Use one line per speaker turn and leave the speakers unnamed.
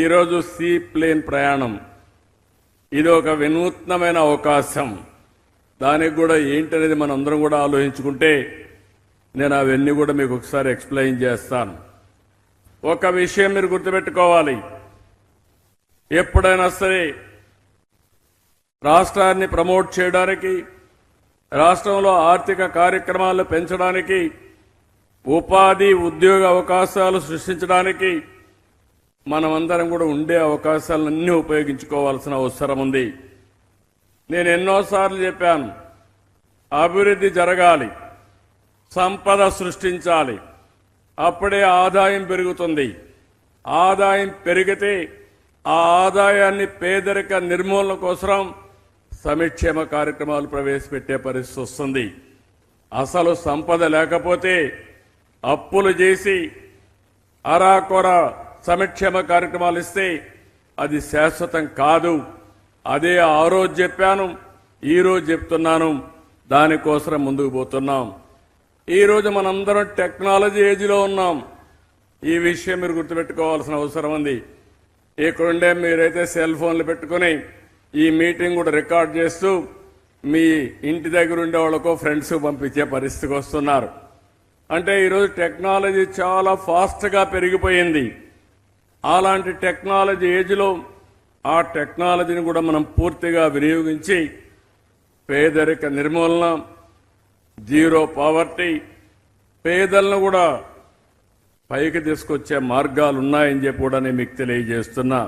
ఈరోజు sea plane ప్రయాణం ఇది ఒక వినూత్నమైన అవకాశం. దానికి కూడా ఏంటనేది మనం అందరం కూడా ఆలోచించుకుంటే నేను అవన్నీ కూడా మీకు ఒకసారి ఎక్స్ప్లెయిన్ చేస్తాను. ఒక విషయం మీరు గుర్తుపెట్టుకోవాలి, ఎప్పుడైనా సరే రాష్ట్రాన్ని ప్రమోట్ చేయడానికి, రాష్ట్రంలో ఆర్థిక కార్యక్రమాలు పెంచడానికి, ఉపాధి ఉద్యోగ అవకాశాలు సృష్టించడానికి మనమందరం కూడా ఉండే అవకాశాలన్నీ ఉపయోగించుకోవాల్సిన అవసరం ఉంది. నేను ఎన్నోసార్లు చెప్పాను, అభివృద్ధి జరగాలి, సంపద సృష్టించాలి, అప్పుడే ఆదాయం పెరుగుతుంది. ఆదాయం పెరిగితే ఆ ఆదాయాన్ని పేదరిక నిర్మూలన కోసం సంక్షేమ కార్యక్రమాలు ప్రవేశపెట్టే పరిస్థితి వస్తుంది. అసలు సంపద లేకపోతే అప్పులు చేసి అరాకొర సంక్షేమ కార్యక్రమాలు ఇస్తే అది శాశ్వతం కాదు. అదే ఆ రోజు చెప్పాను, ఈరోజు చెప్తున్నాను, దానికోసం ముందుకు పోతున్నాం. ఈరోజు మనందరం టెక్నాలజీ ఏజ్లో ఉన్నాం. ఈ విషయం మీరు గుర్తుపెట్టుకోవాల్సిన అవసరం ఉంది. ఇక్కడుండే మీరైతే సెల్ ఫోన్లు పెట్టుకుని ఈ మీటింగ్ కూడా రికార్డ్ చేస్తూ మీ ఇంటి దగ్గర ఉండే వాళ్ళకో ఫ్రెండ్స్ పంపించే పరిస్థితికి వస్తున్నారు. అంటే ఈరోజు టెక్నాలజీ చాలా ఫాస్ట్గా పెరిగిపోయింది. అలాంటి టెక్నాలజీ ఏజ్లో ఆ టెక్నాలజీని కూడా మనం పూర్తిగా వినియోగించి పేదరిక నిర్మూలన, జీరో పావర్టీ, పేదలను కూడా పైకి తీసుకొచ్చే మార్గాలు ఉన్నాయని చెప్పి కూడా నేను మీకు తెలియజేస్తున్నా.